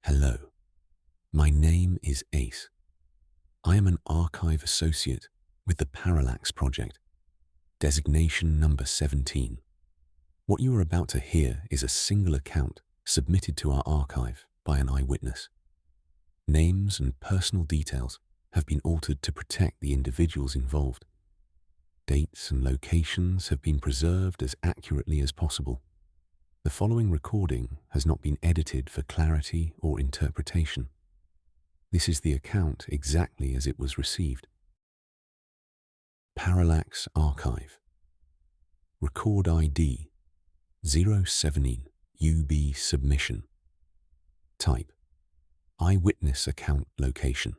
Hello, my name is Ace. I am an archive associate with the Parallax project, designation number 17. What you are about to hear is a single account submitted to our archive by an eyewitness. Names and personal details have been altered to protect the individuals involved. Dates and locations have been preserved as accurately as possible. The following recording has not been edited for clarity or interpretation. This is the account exactly as it was received. Parallax Archive. Record ID 017 UB submission. Type: Eyewitness account location: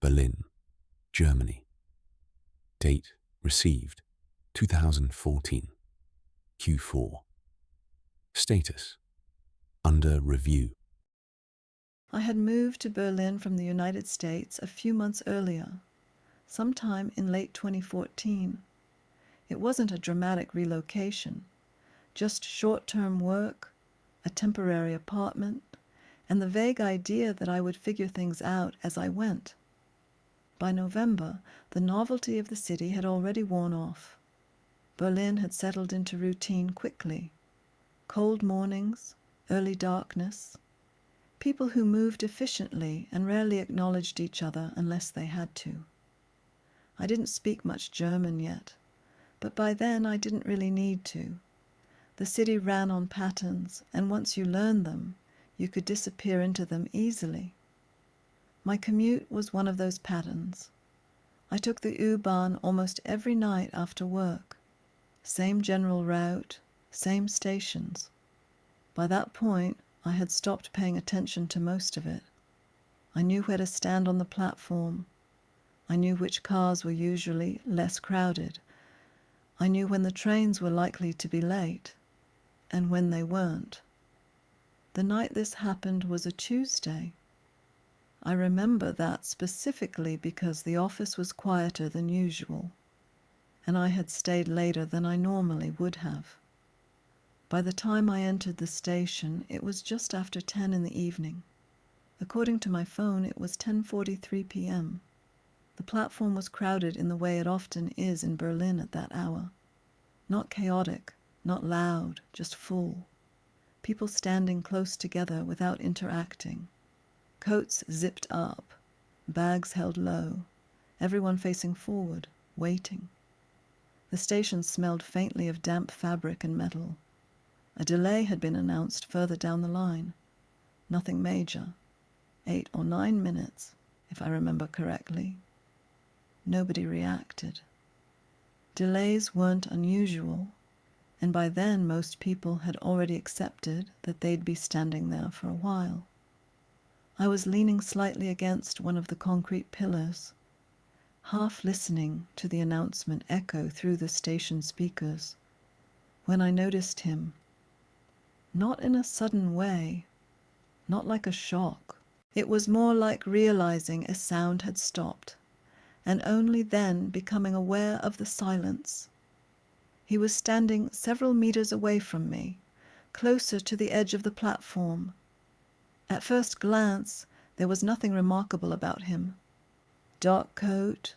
Berlin, Germany. Date received: 2014 Q4. Status: under review. I had moved to Berlin from the United States a few months earlier, sometime in late 2014. It wasn't a dramatic relocation, just short-term work, a temporary apartment, and the vague idea that I would figure things out as I went. By November, the novelty of the city had already worn off. Berlin had settled into routine quickly. Cold mornings, early darkness. People who moved efficiently and rarely acknowledged each other unless they had to. I didn't speak much German yet, but by then I didn't really need to. The city ran on patterns, and once you learned them, you could disappear into them easily. My commute was one of those patterns. I took the U-Bahn almost every night after work. Same general route, same stations. By that point, I had stopped paying attention to most of it. I knew where to stand on the platform. I knew which cars were usually less crowded. I knew when the trains were likely to be late, and when they weren't. The night this happened was a Tuesday. I remember that specifically because the office was quieter than usual, and I had stayed later than I normally would have. By the time I entered the station, it was just after 10 in the evening. According to my phone, it was 10:43 p.m. The platform was crowded in the way it often is in Berlin at that hour. Not chaotic, not loud, just full. People standing close together without interacting. Coats zipped up, bags held low, everyone facing forward, waiting. The station smelled faintly of damp fabric and metal. A delay had been announced further down the line. Nothing major. 8 or 9 minutes, if I remember correctly. Nobody reacted. Delays weren't unusual, and by then most people had already accepted that they'd be standing there for a while. I was leaning slightly against one of the concrete pillars, half listening to the announcement echo through the station speakers, when I noticed him. Not in a sudden way, not like a shock. It was more like realizing a sound had stopped, and only then becoming aware of the silence. He was standing several meters away from me, closer to the edge of the platform. At first glance, there was nothing remarkable about him. Dark coat,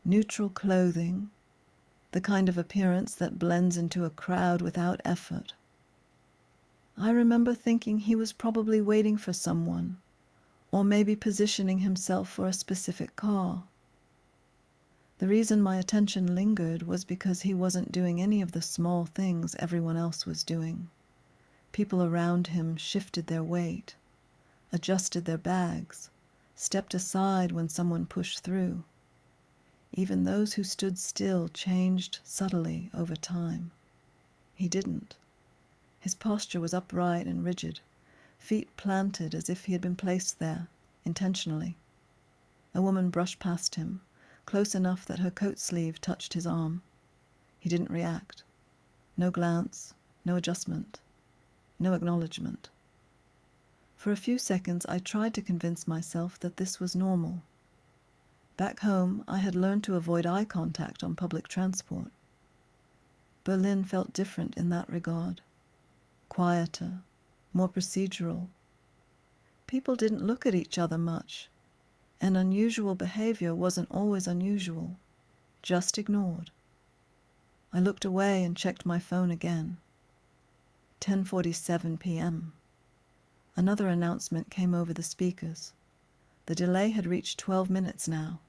neutral clothing, the kind of appearance that blends into a crowd without effort. I remember thinking he was probably waiting for someone, or maybe positioning himself for a specific car. The reason my attention lingered was because he wasn't doing any of the small things everyone else was doing. People around him shifted their weight, adjusted their bags, stepped aside when someone pushed through. Even those who stood still changed subtly over time. He didn't. His posture was upright and rigid, feet planted as if he had been placed there, intentionally. A woman brushed past him, close enough that her coat sleeve touched his arm. He didn't react. No glance, no adjustment, no acknowledgement. For a few seconds I tried to convince myself that this was normal. Back home, I had learned to avoid eye contact on public transport. Berlin felt different in that regard. Quieter, more procedural. People didn't look at each other much, and unusual behavior wasn't always unusual, just ignored. I looked away and checked my phone again. 10:47 p.m. Another announcement came over the speakers. The delay had reached 12 minutes now,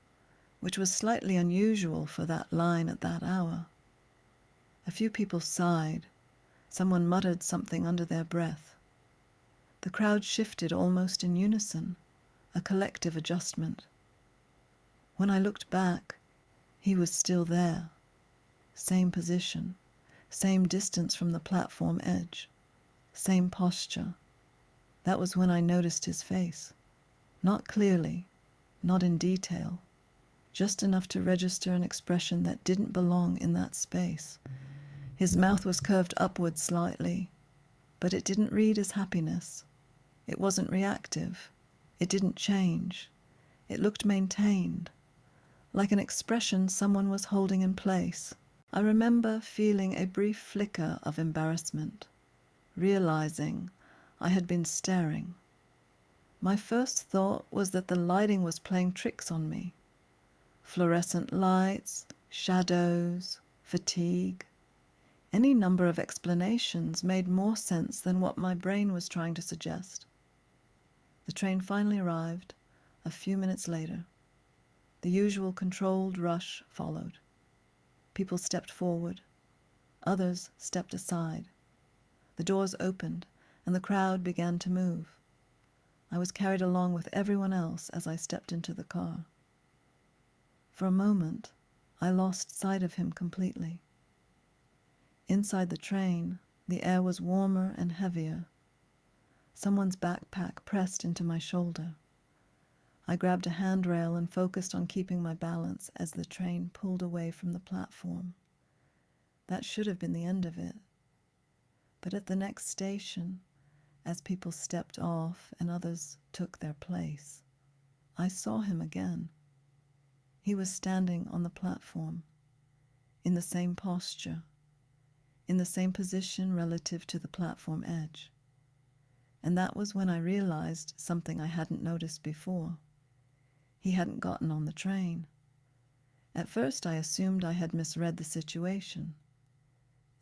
which was slightly unusual for that line at that hour. A few people sighed. Someone muttered something under their breath. The crowd shifted almost in unison, a collective adjustment. When I looked back, he was still there. Same position, same distance from the platform edge, same posture. That was when I noticed his face. Not clearly, not in detail, just enough to register an expression that didn't belong in that space. His mouth was curved upward slightly, but it didn't read as happiness. It wasn't reactive. It didn't change. It looked maintained, like an expression someone was holding in place. I remember feeling a brief flicker of embarrassment, realizing I had been staring. My first thought was that the lighting was playing tricks on me. Fluorescent lights, shadows, fatigue. Any number of explanations made more sense than what my brain was trying to suggest. The train finally arrived, a few minutes later. The usual controlled rush followed. People stepped forward. Others stepped aside. The doors opened, and the crowd began to move. I was carried along with everyone else as I stepped into the car. For a moment, I lost sight of him completely. Inside the train, the air was warmer and heavier. Someone's backpack pressed into my shoulder. I grabbed a handrail and focused on keeping my balance as the train pulled away from the platform. That should have been the end of it. But at the next station, as people stepped off and others took their place, I saw him again. He was standing on the platform, in the same posture, in the same position relative to the platform edge. And that was when I realized something I hadn't noticed before. He hadn't gotten on the train. At first I assumed I had misread the situation.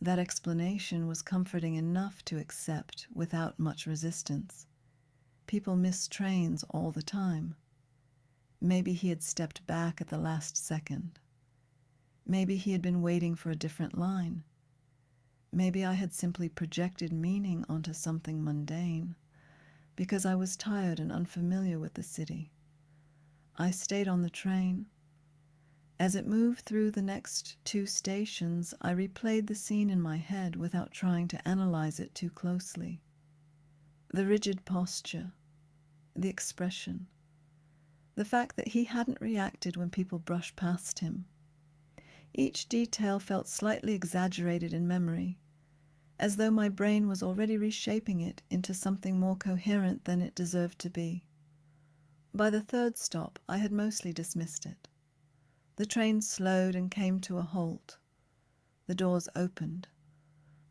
That explanation was comforting enough to accept without much resistance. People miss trains all the time. Maybe he had stepped back at the last second. Maybe he had been waiting for a different line. Maybe I had simply projected meaning onto something mundane because I was tired and unfamiliar with the city. I stayed on the train. As it moved through the next 2 stations, I replayed the scene in my head without trying to analyze it too closely. The rigid posture, the expression, the fact that he hadn't reacted when people brushed past him. Each detail felt slightly exaggerated in memory, as though my brain was already reshaping it into something more coherent than it deserved to be. By the 3rd stop, I had mostly dismissed it. The train slowed and came to a halt. The doors opened.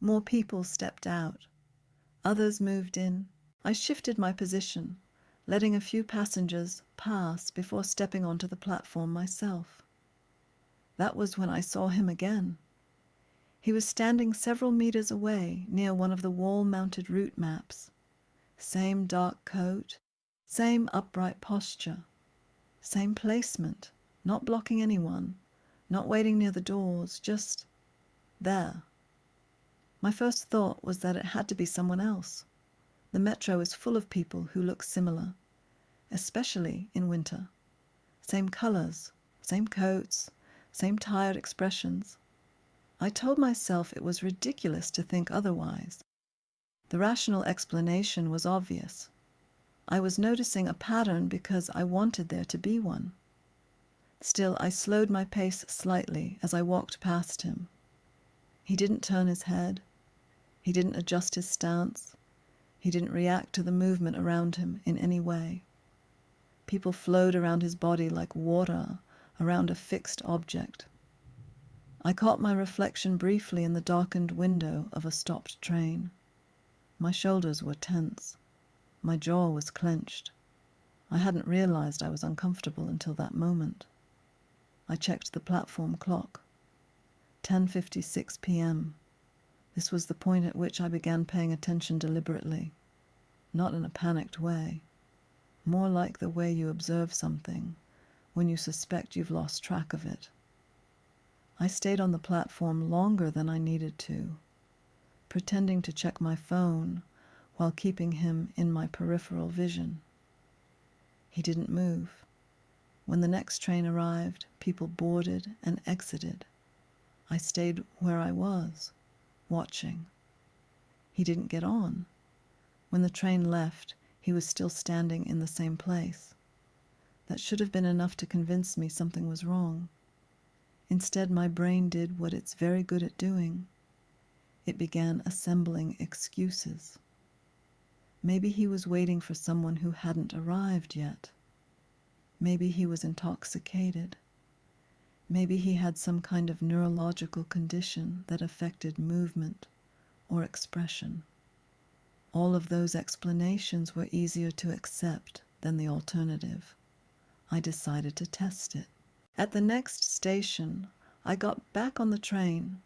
More people stepped out. Others moved in. I shifted my position, letting a few passengers pass before stepping onto the platform myself. That was when I saw him again. He was standing several meters away near one of the wall-mounted route maps. Same dark coat, same upright posture, same placement, not blocking anyone, not waiting near the doors, just there. My first thought was that it had to be someone else. The metro is full of people who look similar, especially in winter. Same colors, same coats, same tired expressions. I told myself it was ridiculous to think otherwise. The rational explanation was obvious. I was noticing a pattern because I wanted there to be one. Still, I slowed my pace slightly as I walked past him. He didn't turn his head. He didn't adjust his stance. He didn't react to the movement around him in any way. People flowed around his body like water around a fixed object. I caught my reflection briefly in the darkened window of a stopped train. My shoulders were tense. My jaw was clenched. I hadn't realized I was uncomfortable until that moment. I checked the platform clock. 10:56 p.m. This was the point at which I began paying attention deliberately, not in a panicked way, more like the way you observe something when you suspect you've lost track of it. I stayed on the platform longer than I needed to, pretending to check my phone while keeping him in my peripheral vision. He didn't move. When the next train arrived, people boarded and exited. I stayed where I was, watching. He didn't get on. When the train left, he was still standing in the same place. That should have been enough to convince me something was wrong. Instead, my brain did what it's very good at doing. It began assembling excuses. Maybe he was waiting for someone who hadn't arrived yet. Maybe he was intoxicated. Maybe he had some kind of neurological condition that affected movement or expression. All of those explanations were easier to accept than the alternative. I decided to test it. At the next station, I got back on the train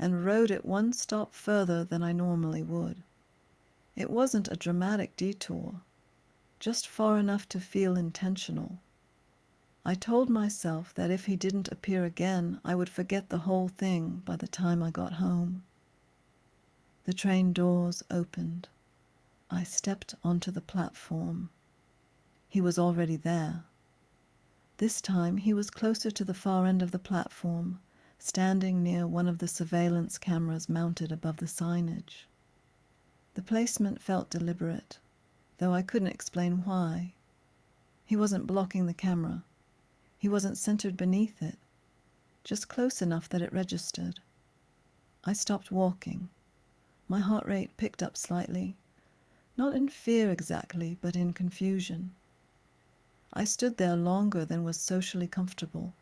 and rode it one stop further than I normally would. It wasn't a dramatic detour, just far enough to feel intentional. I told myself that if he didn't appear again, I would forget the whole thing by the time I got home. The train doors opened. I stepped onto the platform. He was already there. This time he was closer to the far end of the platform, standing near one of the surveillance cameras mounted above the signage. The placement felt deliberate, though I couldn't explain why. He wasn't blocking the camera. He wasn't centered beneath it, just close enough that it registered. I stopped walking. My heart rate picked up slightly, not in fear exactly, but in confusion. I stood there longer than was socially comfortable,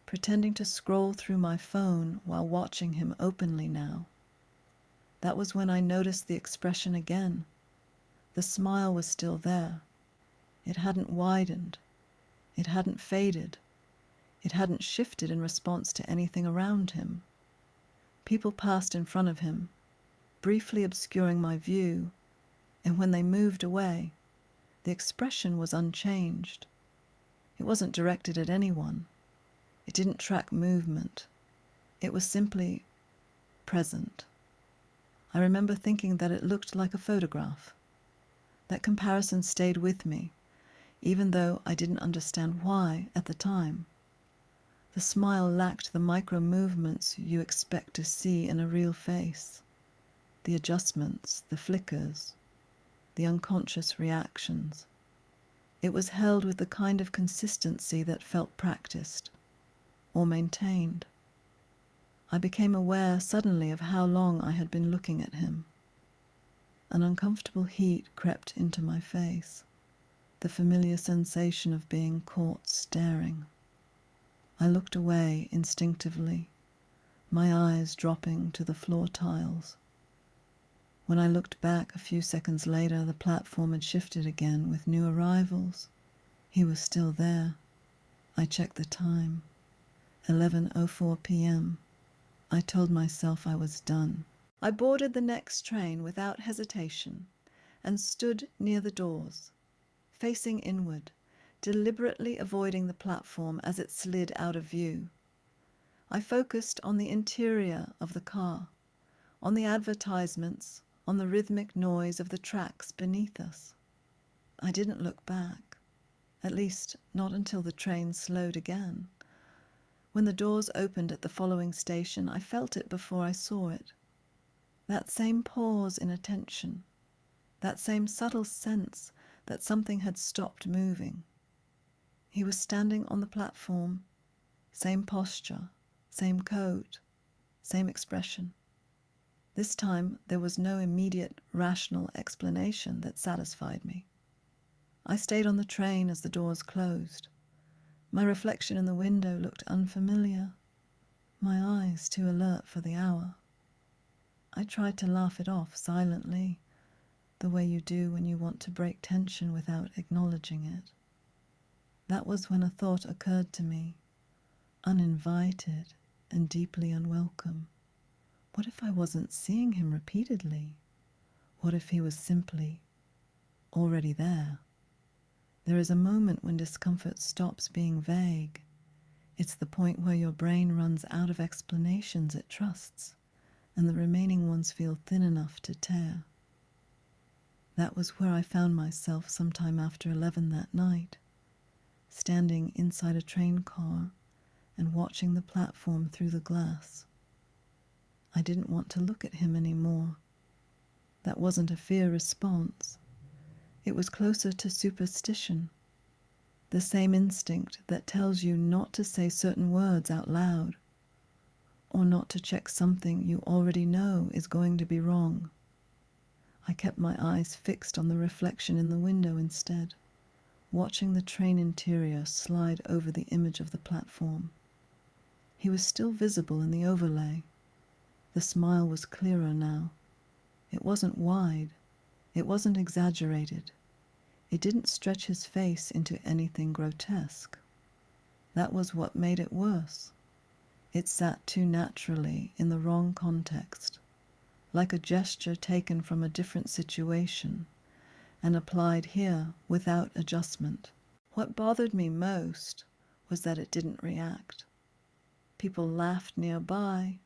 pretending to scroll through my phone while watching him openly now. That was when I noticed the expression again. The smile was still there. It hadn't widened. It hadn't faded. It hadn't shifted in response to anything around him. People passed in front of him, briefly obscuring my view, and when they moved away, the expression was unchanged. It wasn't directed at anyone. It didn't track movement. It was simply present. I remember thinking that it looked like a photograph. That comparison stayed with me, even though I didn't understand why at the time. The smile lacked the micro movements you expect to see in a real face. The adjustments, the flickers, the unconscious reactions. It was held with the kind of consistency that felt practiced or maintained. I became aware suddenly of how long I had been looking at him. An uncomfortable heat crept into my face, the familiar sensation of being caught staring. I looked away instinctively, my eyes dropping to the floor tiles. When I looked back a few seconds later, the platform had shifted again with new arrivals. He was still there. I checked the time. 11:04 p.m. I told myself I was done. I boarded the next train without hesitation and stood near the doors, facing inward, deliberately avoiding the platform as it slid out of view. I focused on the interior of the car, on the advertisements, on the rhythmic noise of the tracks beneath us. I didn't look back, at least not until the train slowed again. When the doors opened at the following station, I felt it before I saw it. That same pause in attention, that same subtle sense that something had stopped moving. He was standing on the platform, same posture, same coat, same expression. This time there was no immediate rational explanation that satisfied me. I stayed on the train as the doors closed. My reflection in the window looked unfamiliar, my eyes too alert for the hour. I tried to laugh it off silently, the way you do when you want to break tension without acknowledging it. That was when a thought occurred to me, uninvited and deeply unwelcome. What if I wasn't seeing him repeatedly? What if he was simply already there? There is a moment when discomfort stops being vague. It's the point where your brain runs out of explanations it trusts, and the remaining ones feel thin enough to tear. That was where I found myself sometime after 11 that night, standing inside a train car and watching the platform through the glass. I didn't want to look at him anymore. That wasn't a fear response. It was closer to superstition, the same instinct that tells you not to say certain words out loud, or not to check something you already know is going to be wrong. I kept my eyes fixed on the reflection in the window instead, watching the train interior slide over the image of the platform. He was still visible in the overlay. The smile was clearer now. It wasn't wide. It wasn't exaggerated. It didn't stretch his face into anything grotesque. That was what made it worse. It sat too naturally in the wrong context, like a gesture taken from a different situation and applied here without adjustment. What bothered me most was that it didn't react. People laughed nearby.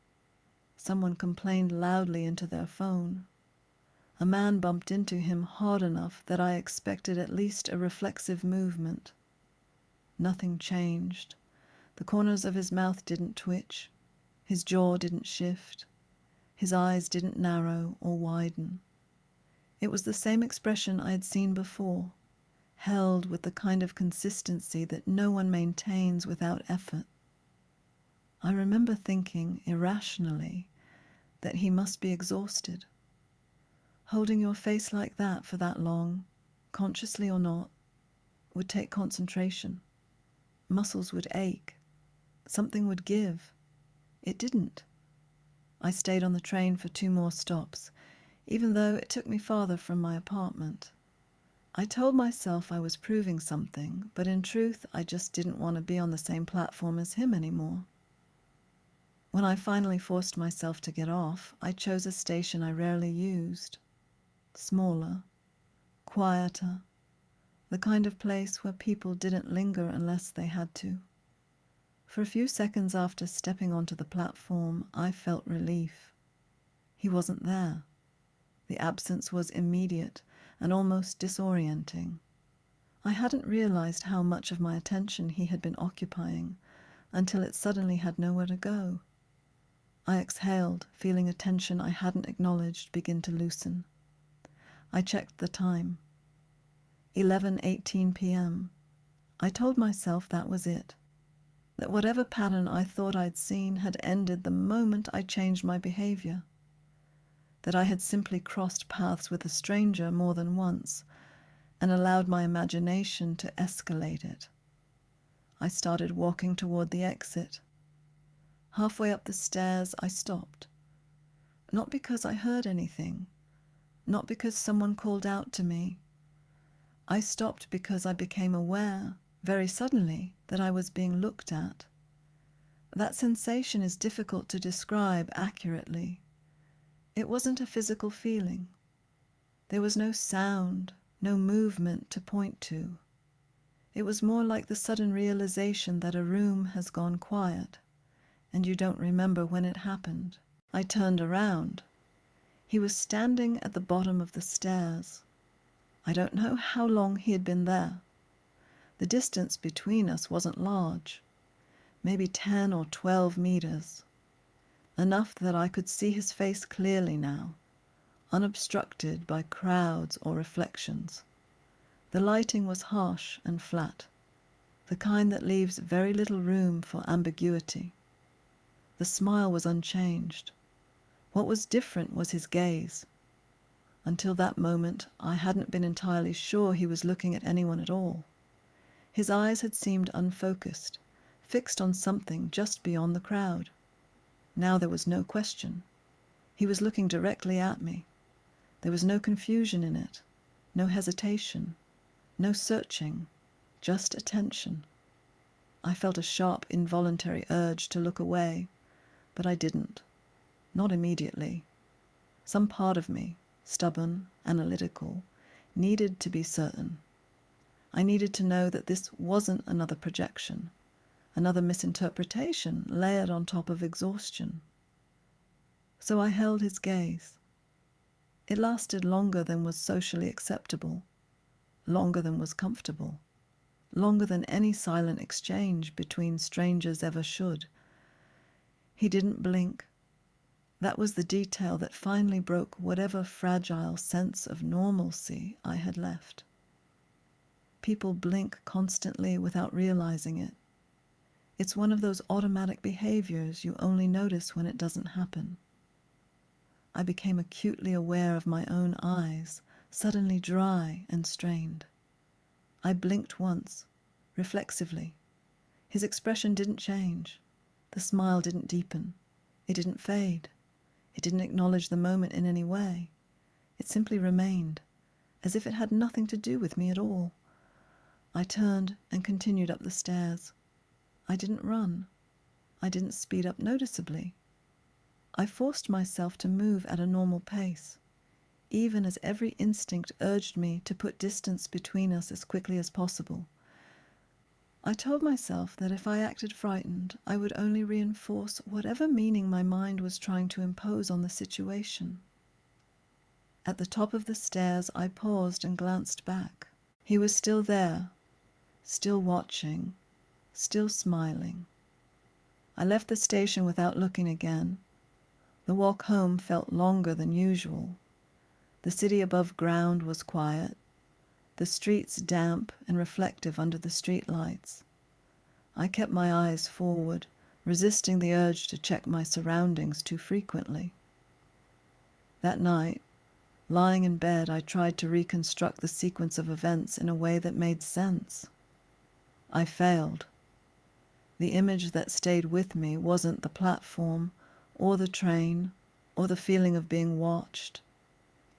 Someone complained loudly into their phone. A man bumped into him hard enough that I expected at least a reflexive movement. Nothing changed. The corners of his mouth didn't twitch. His jaw didn't shift. His eyes didn't narrow or widen. It was the same expression I had seen before, held with the kind of consistency that no one maintains without effort. I remember thinking, irrationally, that he must be exhausted. Holding your face like that for that long, consciously or not, would take concentration. Muscles would ache. Something would give. It didn't. I stayed on the train for 2 more stops, even though it took me farther from my apartment. I told myself I was proving something, but in truth I just didn't want to be on the same platform as him anymore. When I finally forced myself to get off, I chose a station I rarely used. Smaller, quieter, the kind of place where people didn't linger unless they had to. For a few seconds after stepping onto the platform, I felt relief. He wasn't there. The absence was immediate and almost disorienting. I hadn't realized how much of my attention he had been occupying until it suddenly had nowhere to go. I exhaled, feeling a tension I hadn't acknowledged begin to loosen. I checked the time. 11:18 p.m. I told myself that was it, that whatever pattern I thought I'd seen had ended the moment I changed my behavior, that I had simply crossed paths with a stranger more than once and allowed my imagination to escalate it. I started walking toward the exit. Halfway up the stairs, I stopped. Not because I heard anything, not because someone called out to me. I stopped because I became aware, very suddenly, that I was being looked at. That sensation is difficult to describe accurately. It wasn't a physical feeling. There was no sound, no movement to point to. It was more like the sudden realization that a room has gone quiet, and you don't remember when it happened. I turned around. He was standing at the bottom of the stairs. I don't know how long he had been there. The distance between us wasn't large, maybe 10 or 12 meters, enough that I could see his face clearly now, unobstructed by crowds or reflections. The lighting was harsh and flat, the kind that leaves very little room for ambiguity. The smile was unchanged. What was different was his gaze. Until that moment, I hadn't been entirely sure he was looking at anyone at all. His eyes had seemed unfocused, fixed on something just beyond the crowd. Now there was no question. He was looking directly at me. There was no confusion in it, no hesitation, no searching, just attention. I felt a sharp, involuntary urge to look away, but I didn't. Not immediately. Some part of me, stubborn, analytical, needed to be certain. I needed to know that this wasn't another projection, another misinterpretation layered on top of exhaustion. So I held his gaze. It lasted longer than was socially acceptable, longer than was comfortable, longer than any silent exchange between strangers ever should. He didn't blink. That was the detail that finally broke whatever fragile sense of normalcy I had left. People blink constantly without realizing it. It's one of those automatic behaviors you only notice when it doesn't happen. I became acutely aware of my own eyes, suddenly dry and strained. I blinked once, reflexively. His expression didn't change. The smile didn't deepen. It didn't fade. It didn't acknowledge the moment in any way. It simply remained, as if it had nothing to do with me at all. I turned and continued up the stairs. I didn't run. I didn't speed up noticeably. I forced myself to move at a normal pace, even as every instinct urged me to put distance between us as quickly as possible. I told myself that if I acted frightened, I would only reinforce whatever meaning my mind was trying to impose on the situation. At the top of the stairs, I paused and glanced back. He was still there, still watching, still smiling. I left the station without looking again. The walk home felt longer than usual. The city above ground was quiet, the streets damp and reflective under the street lights. I kept my eyes forward, resisting the urge to check my surroundings too frequently. That night, lying in bed, I tried to reconstruct the sequence of events in a way that made sense. I failed. The image that stayed with me wasn't the platform, or the train, or the feeling of being watched.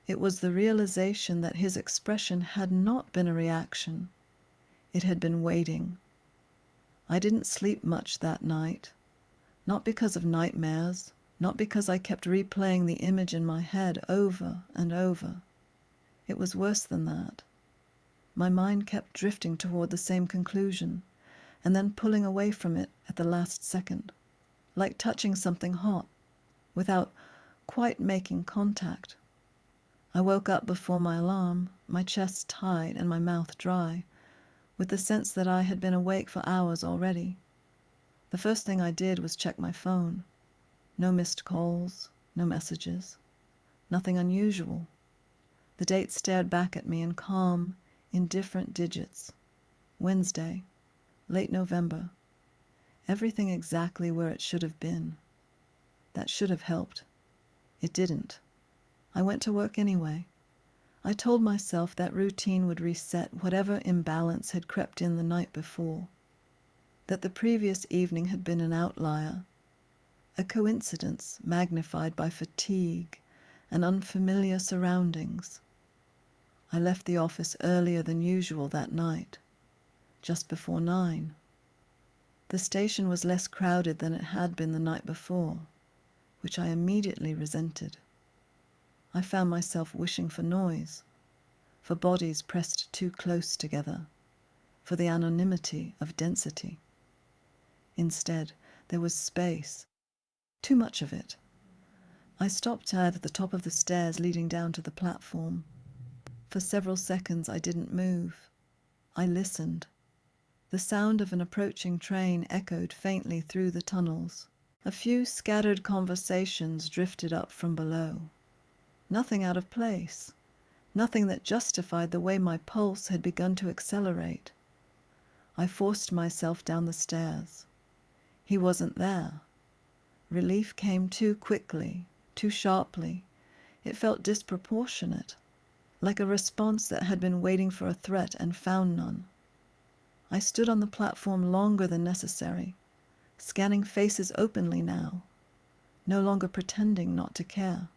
It was the realization that his expression had not been a reaction. It had been waiting. I didn't sleep much that night, not because of nightmares, not because I kept replaying the image in my head over and over. It was worse than that. My mind kept drifting toward the same conclusion, and then pulling away from it at the last second, like touching something hot, without quite making contact. I woke up before my alarm, my chest tight and my mouth dry, with the sense that I had been awake for hours already. The first thing I did was check my phone. No missed calls, no messages, nothing unusual. The date stared back at me in calm, indifferent digits. Wednesday, late November. Everything exactly where it should have been. That should have helped. It didn't. I went to work anyway. I told myself that routine would reset whatever imbalance had crept in the night before, that the previous evening had been an outlier, a coincidence magnified by fatigue and unfamiliar surroundings. I left the office earlier than usual that night, just before 9. The station was less crowded than it had been the night before, which I immediately resented. I found myself wishing for noise, for bodies pressed too close together, for the anonymity of density. Instead, there was space, too much of it. I stopped at the top of the stairs leading down to the platform. For several seconds I didn't move. I listened. The sound of an approaching train echoed faintly through the tunnels. A few scattered conversations drifted up from below. Nothing out of place. Nothing that justified the way my pulse had begun to accelerate. I forced myself down the stairs. He wasn't there. Relief came too quickly, too sharply. It felt disproportionate, like a response that had been waiting for a threat and found none. I stood on the platform longer than necessary, scanning faces openly now, no longer pretending not to care.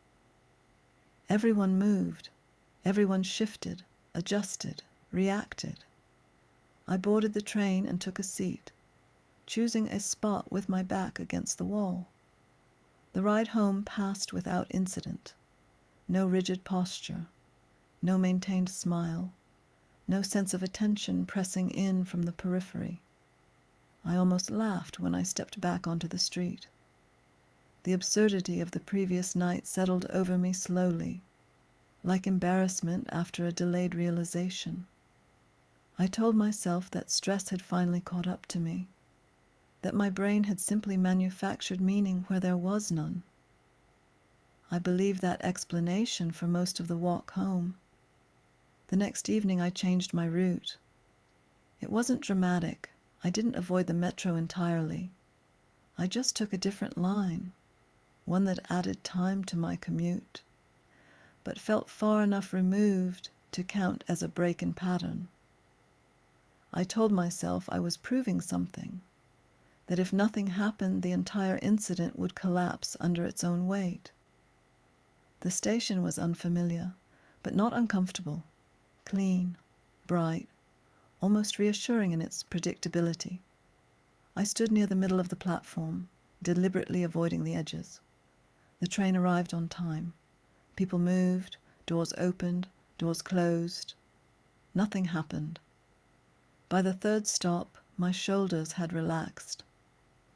Everyone moved. Everyone shifted, adjusted, reacted. I boarded the train and took a seat, choosing a spot with my back against the wall. The ride home passed without incident. No rigid posture, no maintained smile, no sense of attention pressing in from the periphery. I almost laughed when I stepped back onto the street. The absurdity of the previous night settled over me slowly, like embarrassment after a delayed realization. I told myself that stress had finally caught up to me, that my brain had simply manufactured meaning where there was none. I believed that explanation for most of the walk home. The next evening I changed my route. It wasn't dramatic. I didn't avoid the metro entirely. I just took a different line, one that added time to my commute, but felt far enough removed to count as a break in pattern. I told myself I was proving something, that if nothing happened, the entire incident would collapse under its own weight. The station was unfamiliar, but not uncomfortable, clean, bright, almost reassuring in its predictability. I stood near the middle of the platform, deliberately avoiding the edges. The train arrived on time. People moved, doors opened, doors closed. Nothing happened. By the third stop, my shoulders had relaxed.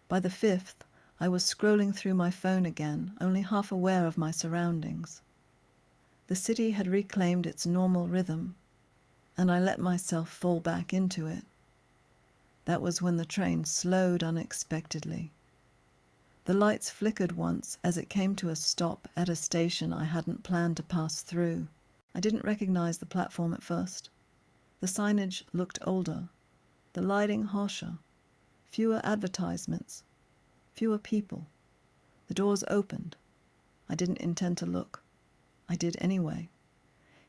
By the fifth, I was scrolling through my phone again, only half aware of my surroundings. The city had reclaimed its normal rhythm, and I let myself fall back into it. That was when the train slowed unexpectedly. The lights flickered once as it came to a stop at a station I hadn't planned to pass through. I didn't recognize the platform at first. The signage looked older, the lighting harsher, fewer advertisements, fewer people. The doors opened. I didn't intend to look. I did anyway.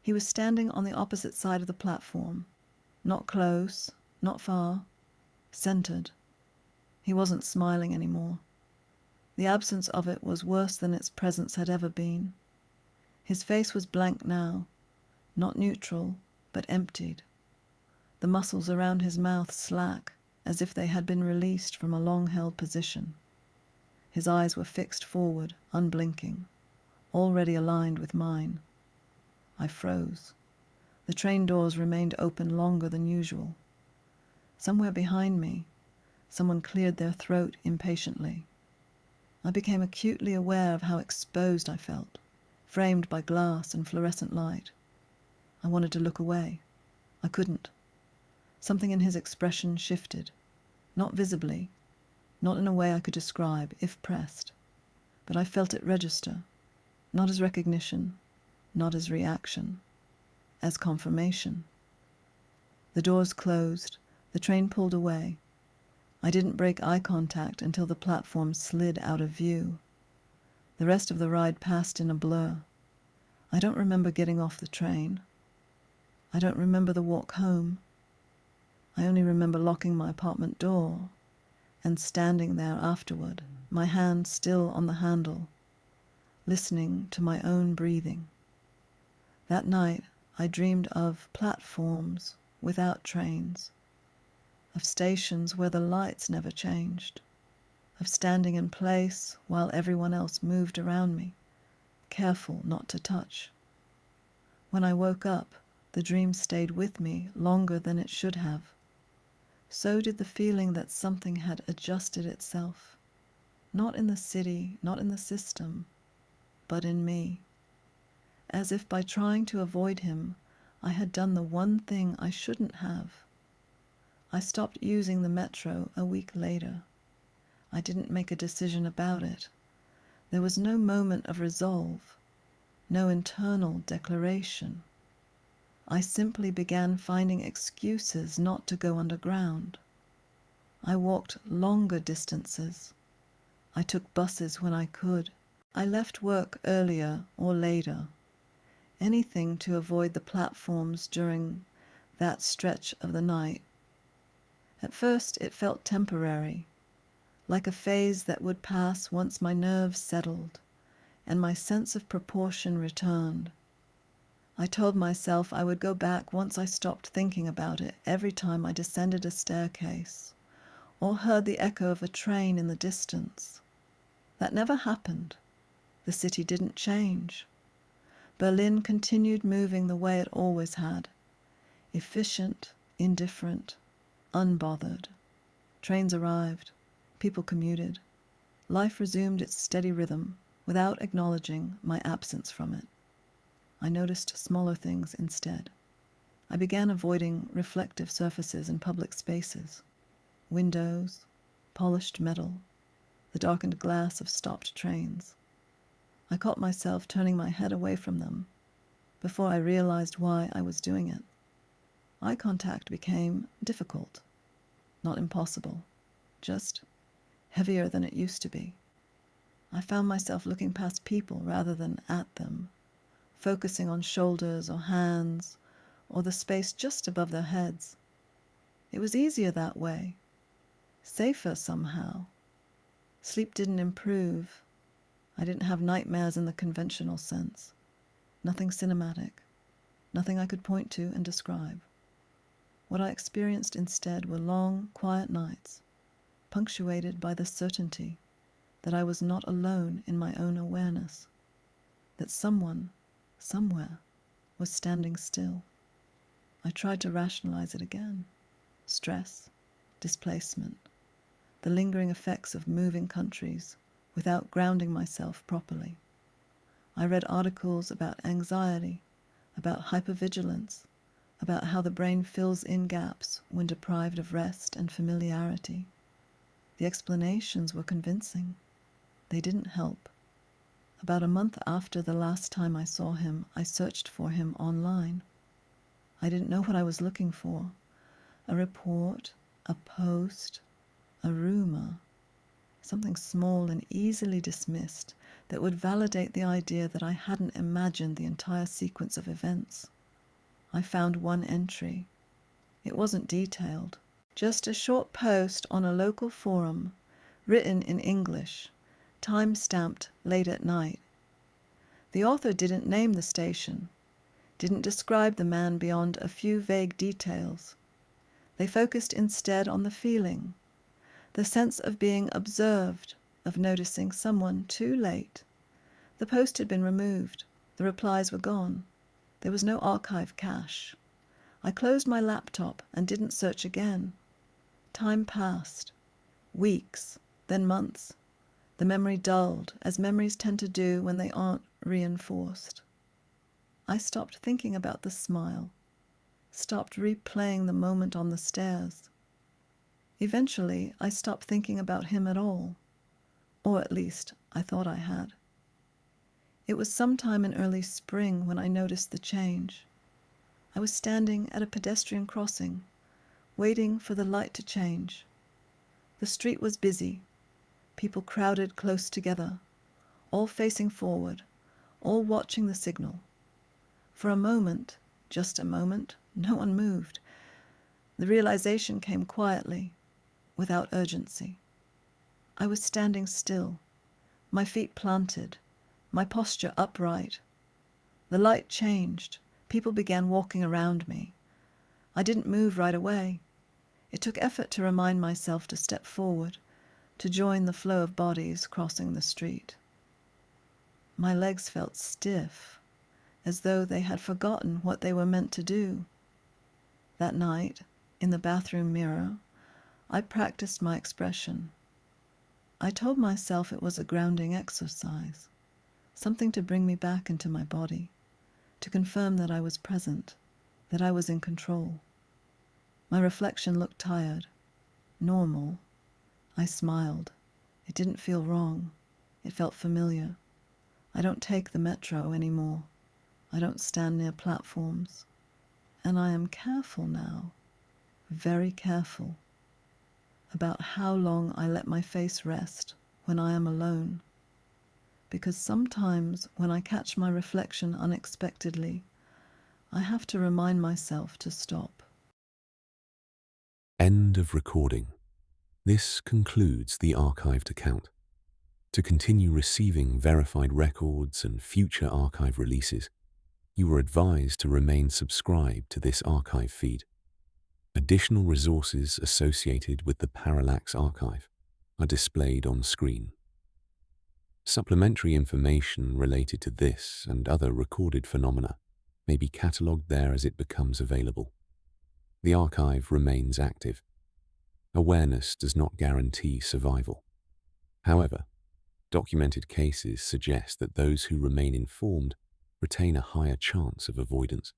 He was standing on the opposite side of the platform, not close, not far, centered. He wasn't smiling anymore. The absence of it was worse than its presence had ever been. His face was blank now, not neutral, but emptied. The muscles around his mouth slack, as if they had been released from a long-held position. His eyes were fixed forward, unblinking, already aligned with mine. I froze. The train doors remained open longer than usual. Somewhere behind me, someone cleared their throat impatiently. I became acutely aware of how exposed I felt, framed by glass and fluorescent light. I wanted to look away. I couldn't. Something in his expression shifted, not visibly, not in a way I could describe, if pressed, but I felt it register, not as recognition, not as reaction, as confirmation. The doors closed, the train pulled away. I didn't break eye contact until the platform slid out of view. The rest of the ride passed in a blur. I don't remember getting off the train. I don't remember the walk home. I only remember locking my apartment door and standing there afterward, my hand still on the handle, listening to my own breathing. That night, I dreamed of platforms without trains, of stations where the lights never changed, of standing in place while everyone else moved around me, careful not to touch. When I woke up, the dream stayed with me longer than it should have. So did the feeling that something had adjusted itself, not in the city, not in the system, but in me. As if by trying to avoid him, I had done the one thing I shouldn't have. I stopped using the metro a week later. I didn't make a decision about it. There was no moment of resolve, no internal declaration. I simply began finding excuses not to go underground. I walked longer distances. I took buses when I could. I left work earlier or later. Anything to avoid the platforms during that stretch of the night. At first it felt temporary, like a phase that would pass once my nerves settled and my sense of proportion returned. I told myself I would go back once I stopped thinking about it every time I descended a staircase or heard the echo of a train in the distance. That never happened. The city didn't change. Berlin continued moving the way it always had. Efficient, indifferent, unbothered. Trains arrived. People commuted. Life resumed its steady rhythm without acknowledging my absence from it. I noticed smaller things instead. I began avoiding reflective surfaces in public spaces. Windows, polished metal, the darkened glass of stopped trains. I caught myself turning my head away from them before I realized why I was doing it. Eye contact became difficult, not impossible, just heavier than it used to be. I found myself looking past people rather than at them, focusing on shoulders or hands or the space just above their heads. It was easier that way, safer somehow. Sleep didn't improve. I didn't have nightmares in the conventional sense. Nothing cinematic, nothing I could point to and describe. What I experienced instead were long, quiet nights, punctuated by the certainty that I was not alone in my own awareness, that someone, somewhere, was standing still. I tried to rationalize it again. Stress, displacement, the lingering effects of moving countries without grounding myself properly. I read articles about anxiety, about hypervigilance, about how the brain fills in gaps when deprived of rest and familiarity. The explanations were convincing. They didn't help. About a month after the last time I saw him, I searched for him online. I didn't know what I was looking for. A report, a post, a rumor, something small and easily dismissed that would validate the idea that I hadn't imagined the entire sequence of events. I found one entry. It wasn't detailed, just a short post on a local forum, written in English, time-stamped late at night. The author didn't name the station, didn't describe the man beyond a few vague details. They focused instead on the feeling, the sense of being observed, of noticing someone too late. The post had been removed. The replies were gone. There was no archive cache. I closed my laptop and didn't search again. Time passed. Weeks, then months. The memory dulled, as memories tend to do when they aren't reinforced. I stopped thinking about the smile, stopped replaying the moment on the stairs. Eventually, I stopped thinking about him at all, or at least I thought I had. It was sometime in early spring when I noticed the change. I was standing at a pedestrian crossing, waiting for the light to change. The street was busy. People crowded close together, all facing forward, all watching the signal. For a moment, just a moment, no one moved. The realization came quietly, without urgency. I was standing still, my feet planted, my posture upright. The light changed. People began walking around me. I didn't move right away. It took effort to remind myself to step forward, to join the flow of bodies crossing the street. My legs felt stiff, as though they had forgotten what they were meant to do. That night, in the bathroom mirror, I practiced my expression. I told myself it was a grounding exercise, something to bring me back into my body, to confirm that I was present, that I was in control. My reflection looked tired, normal. I smiled. It didn't feel wrong. It felt familiar. I don't take the metro anymore. I don't stand near platforms. And I am careful now, very careful, about how long I let my face rest when I am alone. Because sometimes when I catch my reflection unexpectedly, I have to remind myself to stop. End of recording. This concludes the archived account. To continue receiving verified records and future archive releases, you are advised to remain subscribed to this archive feed. Additional resources associated with the Parallax Archive are displayed on screen. Supplementary information related to this and other recorded phenomena may be catalogued there as it becomes available. The archive remains active. Awareness does not guarantee survival. However, documented cases suggest that those who remain informed retain a higher chance of avoidance.